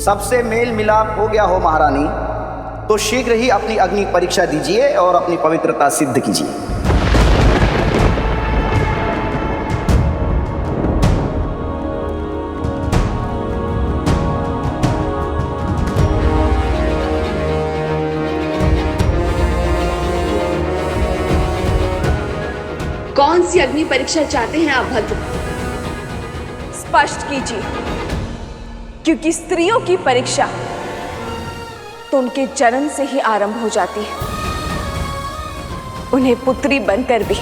सबसे मेल मिलाप हो गया हो महारानी, तो शीघ्र ही अपनी अग्नि परीक्षा दीजिए और अपनी पवित्रता सिद्ध कीजिए। कौन सी अग्नि परीक्षा चाहते हैं आप भद्र? स्पष्ट कीजिए, क्योंकि स्त्रियों की परीक्षा तो उनके जन्म से ही आरंभ हो जाती है। उन्हें पुत्री बनकर भी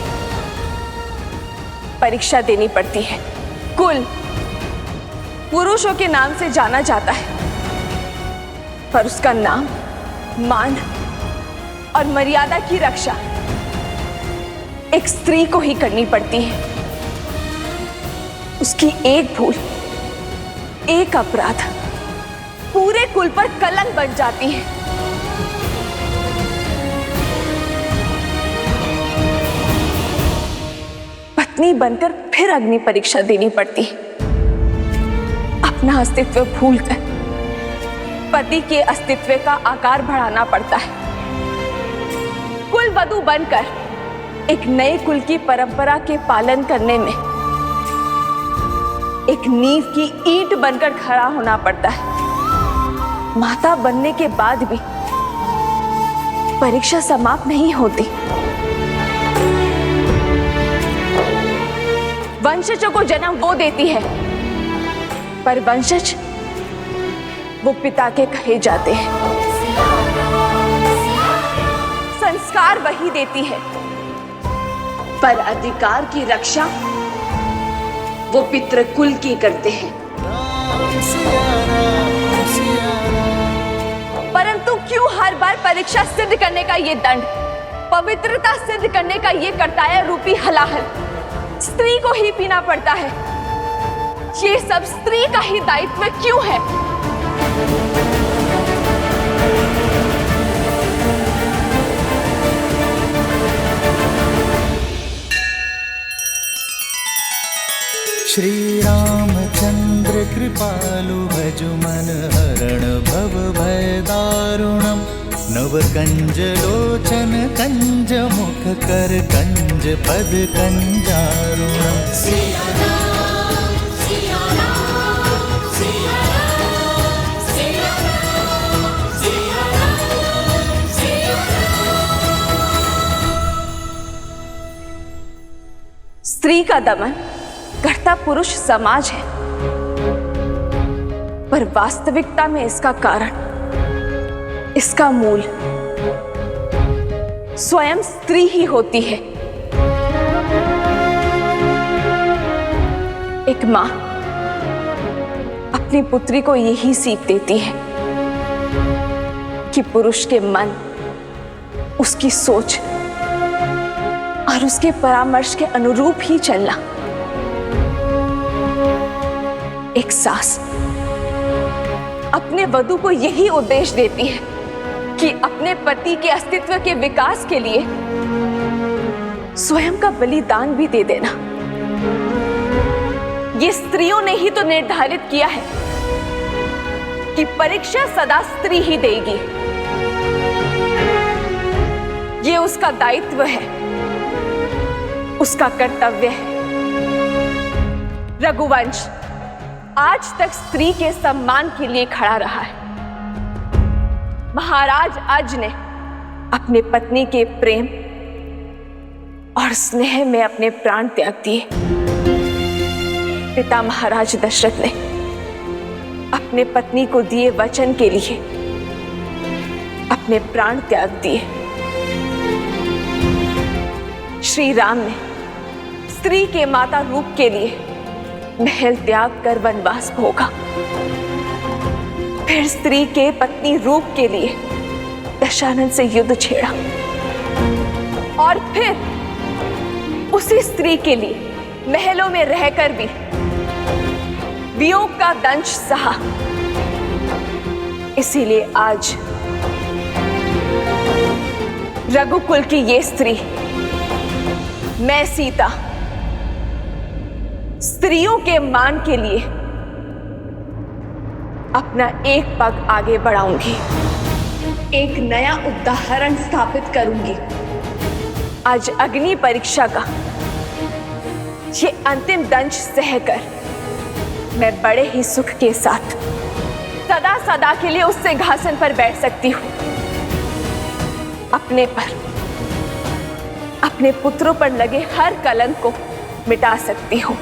परीक्षा देनी पड़ती है। कुल पुरुषों के नाम से जाना जाता है, पर उसका नाम, मान और मर्यादा की रक्षा एक स्त्री को ही करनी पड़ती है। उसकी एक भूल, एक अपराध पूरे कुल पर कलंक बन जाती है। पत्नी बनकर फिर अग्नि परीक्षा देनी पड़ती है। अपना अस्तित्व भूलकर पति के अस्तित्व का आकार बढ़ाना पड़ता है। कुल वधू बनकर एक नए कुल की परंपरा के पालन करने में एक नींव की ईंट बनकर खड़ा होना पड़ता है। माता बनने के बाद भी परीक्षा समाप्त नहीं होती। वंशजों को जन्म वो देती है, पर वंशज वो पिता के कहे जाते हैं। संस्कार वही देती है, पर अधिकार की रक्षा वो पितृकुल की करते हैं। परंतु क्यों हर बार परीक्षा सिद्ध करने का ये दंड, पवित्रता सिद्ध करने का ये कर्तव्य रूपी हलाहल स्त्री को ही पीना पड़ता है? ये सब स्त्री का ही दायित्व क्यों है? श्री रामचंद्र कृपालु भजु मन हरण भव भय दारुणम। नव कंज लोचन कंज मुख कर कंज पद कंजारुणम। स्त्री का दमन करता पुरुष समाज है, पर वास्तविकता में इसका कारण, इसका मूल स्वयं स्त्री ही होती है। एक मां अपनी पुत्री को यही सीख देती है कि पुरुष के मन, उसकी सोच और उसके परामर्श के अनुरूप ही चलना। एक सास अपने वधू को यही उपदेश देती है कि अपने पति के अस्तित्व के विकास के लिए स्वयं का बलिदान भी दे देना। ये स्त्रियों ने ही तो निर्धारित किया है कि परीक्षा सदा स्त्री ही देगी। ये उसका दायित्व है, उसका कर्तव्य है। रघुवंश आज तक स्त्री के सम्मान के लिए खड़ा रहा है। महाराज अज ने अपने पत्नी के प्रेम और स्नेह में अपने प्राण त्याग दिए। पिता महाराज दशरथ ने अपने पत्नी को दिए वचन के लिए अपने प्राण त्याग दिए। श्री राम ने स्त्री के माता रूप के लिए महल त्याग कर वनवास भोगा, फिर स्त्री के पत्नी रूप के लिए दशानन से युद्ध छेड़ा, और फिर उसी स्त्री के लिए महलों में रहकर भी वियोग का दंश सहा। इसीलिए आज रघुकुल की ये स्त्री, मैं सीता, स्त्रियों के मान के लिए अपना एक पग आगे बढ़ाऊंगी। एक नया उदाहरण स्थापित करूंगी। आज अग्नि परीक्षा का ये अंतिम दंश सहकर मैं बड़े ही सुख के साथ सदा सदा के लिए उस सिंहासन पर बैठ सकती हूँ। अपने पर, अपने पुत्रों पर लगे हर कलंक को मिटा सकती हूँ,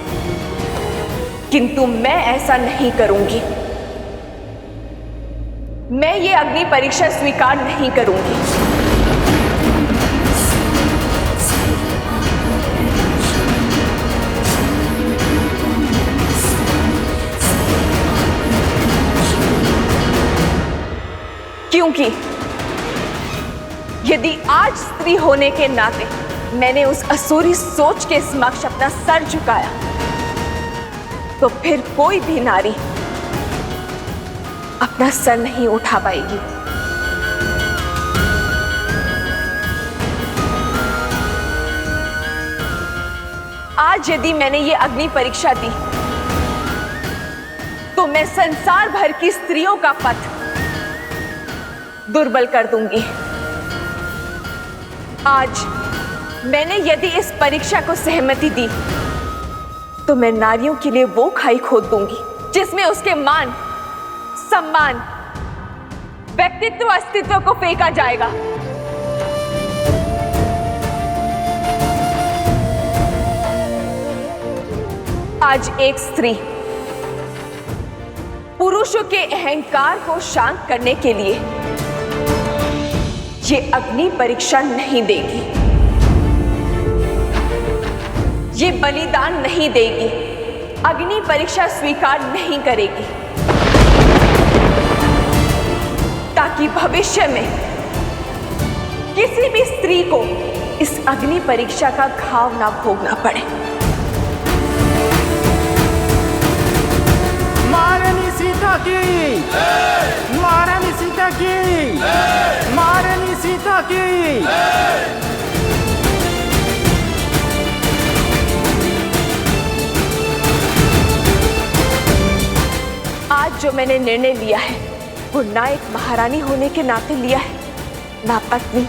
किंतु मैं ऐसा नहीं करूंगी। मैं ये अग्नि परीक्षा स्वीकार नहीं करूंगी। क्योंकि यदि आज स्त्री होने के नाते मैंने उस असुरी सोच के समक्ष अपना सर झुकाया, तो फिर कोई भी नारी अपना सर नहीं उठा पाएगी। आज यदि मैंने ये अग्नि परीक्षा दी, तो मैं संसार भर की स्त्रियों का पथ दुर्बल कर दूंगी। आज मैंने यदि इस परीक्षा को सहमति दी, तो मैं नारियों के लिए वो खाई खोद दूंगी जिसमें उसके मान, सम्मान, व्यक्तित्व, अस्तित्व को फेंका जाएगा। आज एक स्त्री पुरुषों के अहंकार को शांत करने के लिए ये अग्नि परीक्षा नहीं देगी, ये बलिदान नहीं देगी, अग्नि परीक्षा स्वीकार नहीं करेगी, ताकि भविष्य में किसी भी स्त्री को इस अग्नि परीक्षा का घाव ना भोगना पड़े। महारानी सीता की, महारानी सीता की, महारानी सीता की। आज जो मैंने निर्णय लिया है, वो ना एक महारानी होने के नाते लिया है, ना पत्नी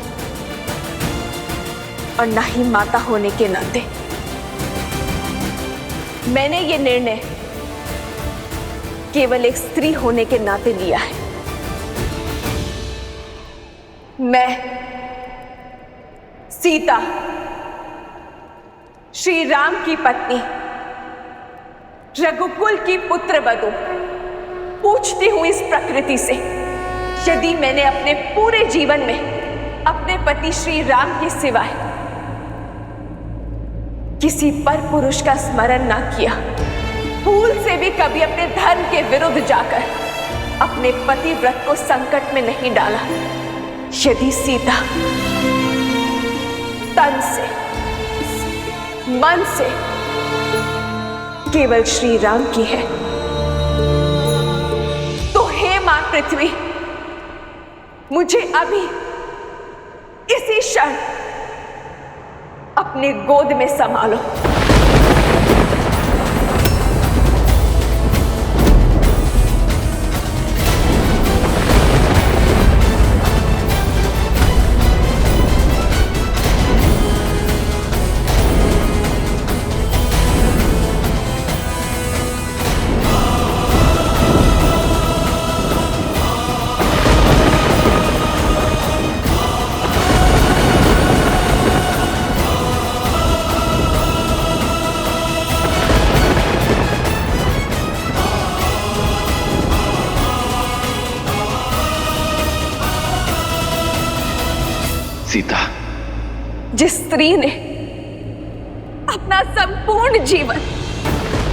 और ना ही माता होने के नाते। मैंने ये निर्णय केवल एक स्त्री होने के नाते लिया है। मैं सीता, श्री राम की पत्नी, रघुकुल की पुत्रवधू, पूछती हूं इस प्रकृति से, यदि मैंने अपने पूरे जीवन में अपने पति श्री राम के सिवाय किसी पर पुरुष का स्मरण ना किया, भूल से भी कभी अपने धर्म के विरुद्ध जाकर अपने पति व्रत को संकट में नहीं डाला, यदि सीता तन से, मन से केवल श्री राम की है, तो हे मां पृथ्वी, मुझे अभी इसी क्षण अपने गोद में संभालो। सीता, जिस स्त्री ने अपना संपूर्ण जीवन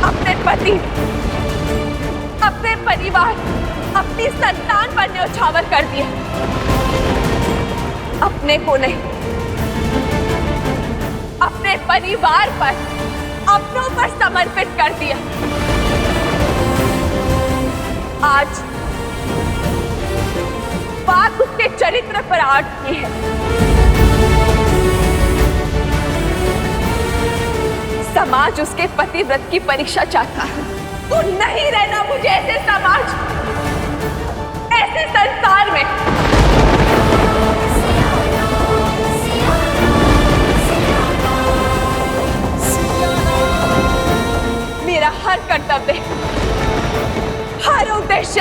अपने पति, अपने परिवार, अपनी संतान पर न्यौछावर कर दिया, अपने को नहीं, अपने परिवार पर, अपनों पर समर्पित कर दिया, आज बात उसके चरित्र पर अटकी है। समाज उसके पतिव्रत की परीक्षा चाहता है। तो नहीं रहना मुझे ऐसे समाज पूरे संसार में। मेरा हर कर्तव्य, हर उद्देश्य,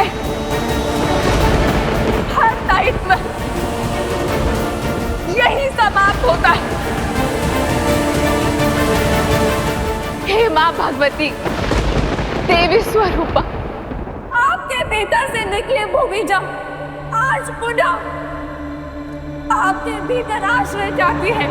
हर दायित्व यही समाप्त होता है। हे मां भगवती, देवी स्वरूपा, आपके भीतर से निकले भूमिजा आज पुनः आपके भीतर आश्रय जाती है।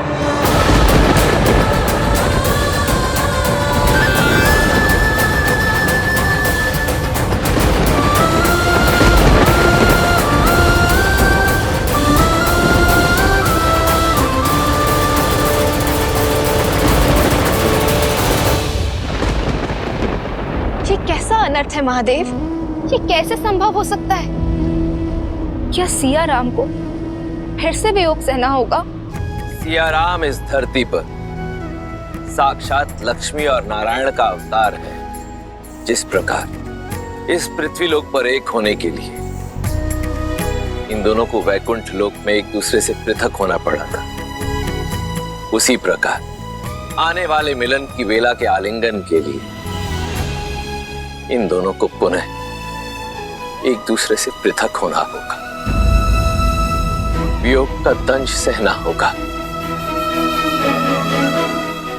ये कैसा अनर्थ है महादेव? ये कैसे संभव हो सकता है? क्या सिया राम को फिर से वियोग सहना होगा? सिया राम इस धरती पर साक्षात लक्ष्मी और नारायण का अवतार है। जिस प्रकार इस पृथ्वी लोक पर एक होने के लिए इन दोनों को वैकुंठ लोक में एक दूसरे से पृथक होना पड़ा था, उसी प्रकार आने वाले मिलन की वेला के आलिंगन के लिए इन दोनों को पुनः एक दूसरे से पृथक होना होगा, वियोग का दंश सहना होगा।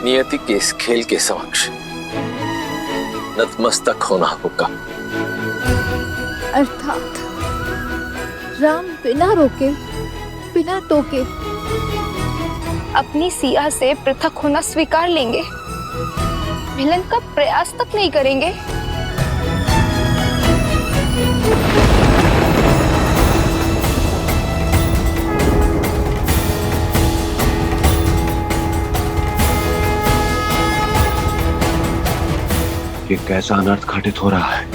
नियति के इस खेल के समक्ष नतमस्तक होना होगा। अर्थात राम बिना रोके, बिना टोके अपनी सिया से पृथक होना स्वीकार लेंगे, मिलन का प्रयास तक नहीं करेंगे। ये कैसा अनर्थ घटित हो रहा है।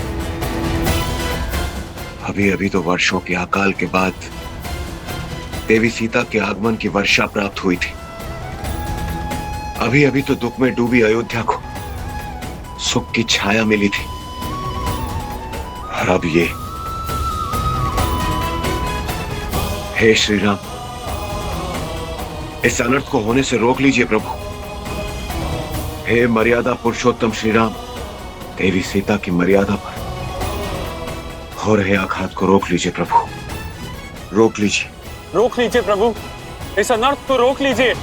अभी अभी तो वर्षों के अकाल के बाद देवी सीता के आगमन की वर्षा प्राप्त हुई थी। अभी अभी तो दुख में डूबी अयोध्या को सुख की छाया मिली थी, और अब ये। हे श्री राम, इस अनर्थ को होने से रोक लीजिए प्रभु। हे मर्यादा पुरुषोत्तम श्री राम, देवी सीता की मर्यादा पर हो रहे आघात को रोक लीजिए प्रभु, रोक लीजिए। रोक लीजिए प्रभु, इस अनर्थ को रोक लीजिए।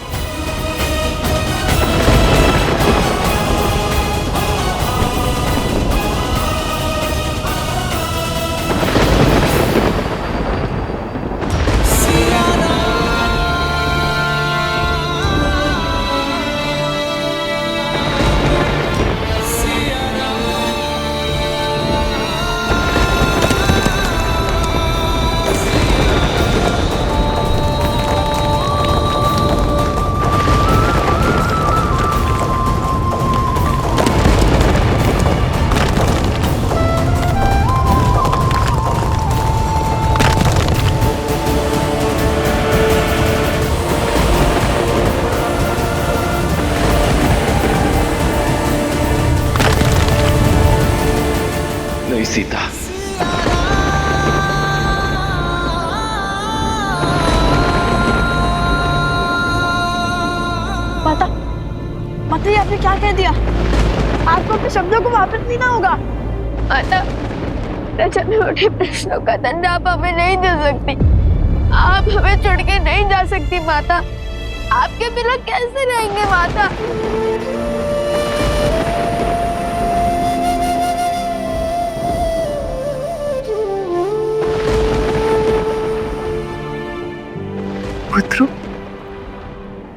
सीता, माता, माता ये आपने क्या कह दिया? आपको अपने शब्दों को वापस लेना होगा। माता, छोटे मोटे प्रश्नों का दंड आप हमें नहीं दे सकती। आप हमें छोड़ के नहीं जा सकती माता। आपके बिना कैसे रहेंगे माता? पुत्रों,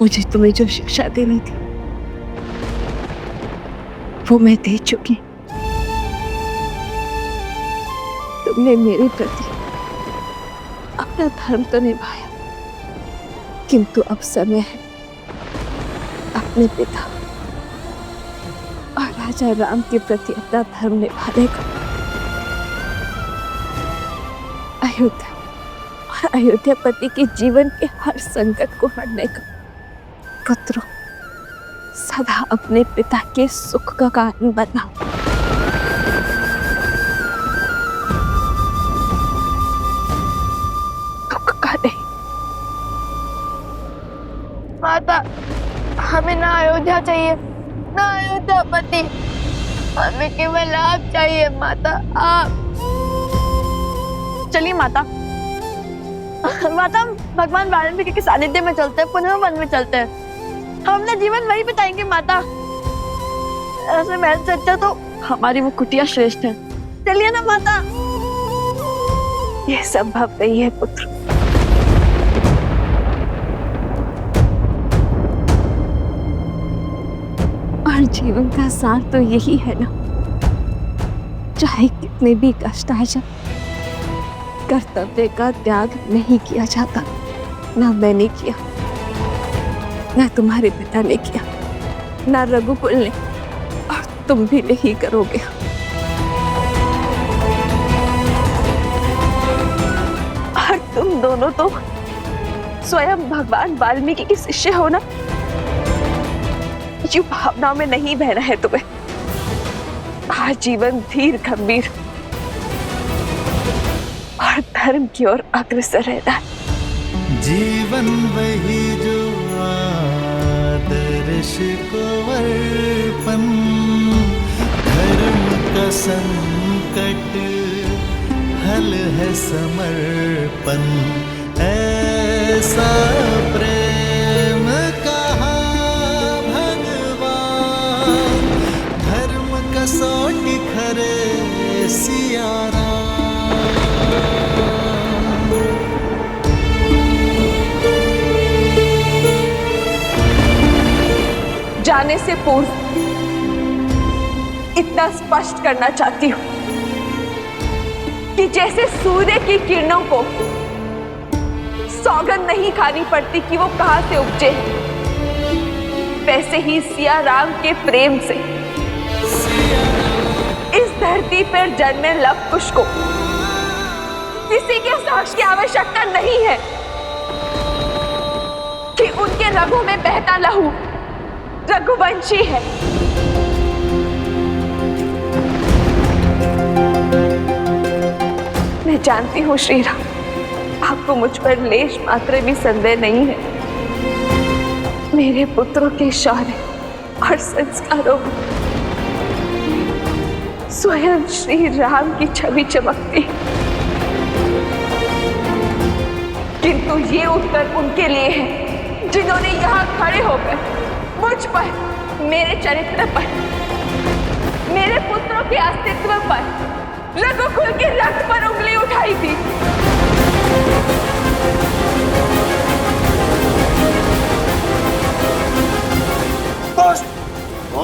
मुझे तुम्हें जो शिक्षा देनी थी वो मैं दे चुकी। तुमने मेरे प्रति अपना धर्म तो निभाया, किंतु अब समय है अपने पिता और राजा राम के प्रति अपना धर्म निभाने का। अयोध्या और अयोध्यापति के जीवन के हर संकट को हरने का। पुत्रों, सदा अपने पिता के सुख का कारण बना। माता, हमें ना अयोध्या चाहिए, ना अयोध्या पति, हमें केवल आप चाहिए माता, आप। चलिए माता, माता हम भगवान वाल्मीकि के सानिध्य में चलते हैं, पुनः वन में चलते हैं, हम अपना जीवन वही बिताएंगे माता। ऐसे महल से अच्छा तो हमारी वो कुटिया श्रेष्ठ है। चलिए ना माता। यह संभव नहीं है पुत्र। और जीवन का सार तो यही है ना, चाहे कितने भी कष्ट आ जाए, कर्तव्य का त्याग नहीं किया जाता। ना मैंने किया, ना तुम्हारे पिता ने किया, ना रघुकुल ने, और तुम भी नहीं करोगे। और तुम दोनों तो स्वयं भगवान वाल्मीकि के शिष्य हो ना। यूं भावनाओं में नहीं बहना है तुम्हें। आजीवन धीर गंभीर और धर्म की ओर अग्रसर रहना है। जीवन वही जो आदर्श को अर्पण, धर्म का संकट हल है समर्पण, ऐसा प्रेम कहा भगवान, धर्म कसौटी खरे सिया राम। जाने से पूर्व इतना स्पष्ट करना चाहती हूं कि जैसे सूर्य की किरणों को सौगंध नहीं खानी पड़ती कि वो कहां से उपजे, वैसे ही सिया राम के प्रेम से इस धरती पर जन्मे लव कुश को किसी के साक्ष्य की आवश्यकता नहीं है कि उनके रगों में बहता लहू रघुवंशी है। मैं जानती हूँ श्री राम, आपको मुझ पर लेश मात्र भी संदेह नहीं है। मेरे पुत्रों के शौर्य और संस्कारों में स्वयं श्री राम की छवि चमकती, किंतु ये उत्तर उनके लिए है जिन्होंने यहाँ खड़े होकर मुझ पर, मेरे चरित्र पर, मेरे पुत्रों के अस्तित्व पर, रघुकुल के रक्त पर उंगली उठाई थी।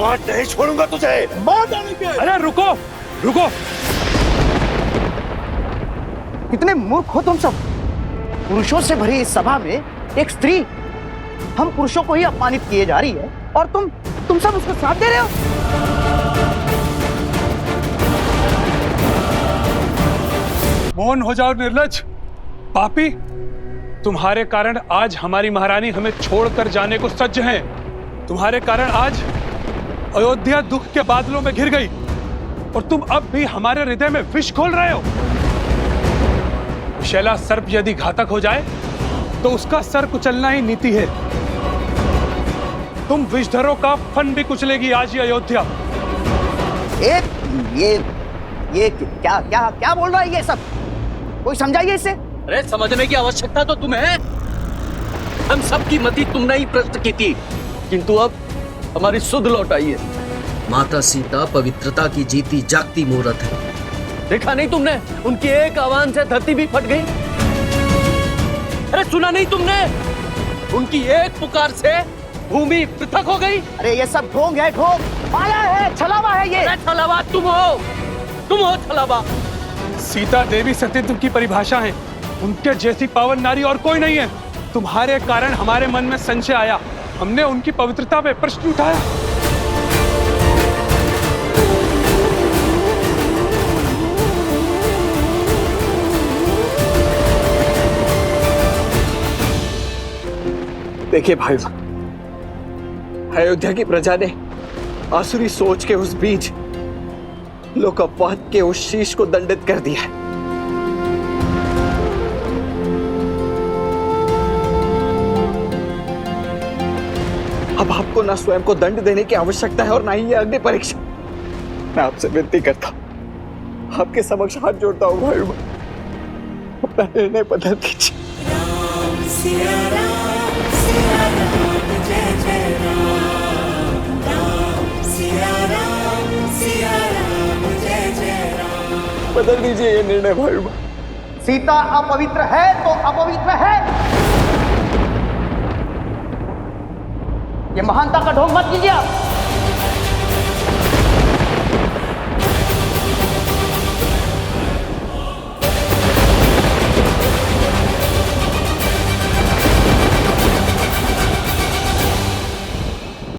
आज नहीं छोड़ूंगा तुझे। अरे रुको रुको, कितने मूर्ख हो तुम सब। पुरुषों से भरी इस सभा में एक स्त्री हम पुरुषों को ही अपमानित किए जा रही है, और तुम सब उसका साथ दे रहे हो। मौन हो जाओ निर्लज्ज, पापी। तुम्हारे कारण आज हमारी महारानी हमें छोड़कर जाने को सज्ज हैं। तुम्हारे कारण आज अयोध्या दुख के बादलों में घिर गई, और तुम अब भी हमारे हृदय में विष खोल रहे हो। विषैला सर्प यदि घातक हो जाए तो उसका सर कुचलना ही नीति है। तुम विषधरों का फन भी कुचलेगी आज ये अयोध्या। ये क्या क्या क्या बोल रहा है ये सब? कोई समझाइए इसे। अरे समझने की आवश्यकता तो तुम्हें है। हम सबकी मति तुमने ही प्रश्न की थी, किंतु अब हमारी सुध लौट आई है। माता सीता पवित्रता की जीती जागती मूर्त है। देखा नहीं तुमने, उनकी एक आवाज से धरती भी फट गई। अरे सुना नहीं तुमने, उनकी एक पुकार से भूमि पृथक हो गई। अरे ये सब ढोंग है, ढोंग, माया है, छलावा है ये। छलावा तुम हो छलावा। सीता देवी सतीत्व की परिभाषा है, उनके जैसी पावन नारी और कोई नहीं है। तुम्हारे कारण हमारे मन में संशय आया, हमने उनकी पवित्रता पे प्रश्न उठाया। देखिए भाई, अयोध्या की प्रजा ने आसुरी सोच के उस बीज लोकपवाद के उस शीश को दंडित कर दिया है। बाप को ना स्वयं को दंड देने की आवश्यकता है और ना ही ये अग्नि परीक्षा। मैं आपसे विनती करता हूं, आपके समक्ष हाथ जोड़ता हूं भाई, अपना निर्णय बदल दीजिए। बदल दीजिए ये निर्णय भाई। सीता अपवित्र है तो अपवित्र है, ये महानता का ढोंग मत कीजिए आप।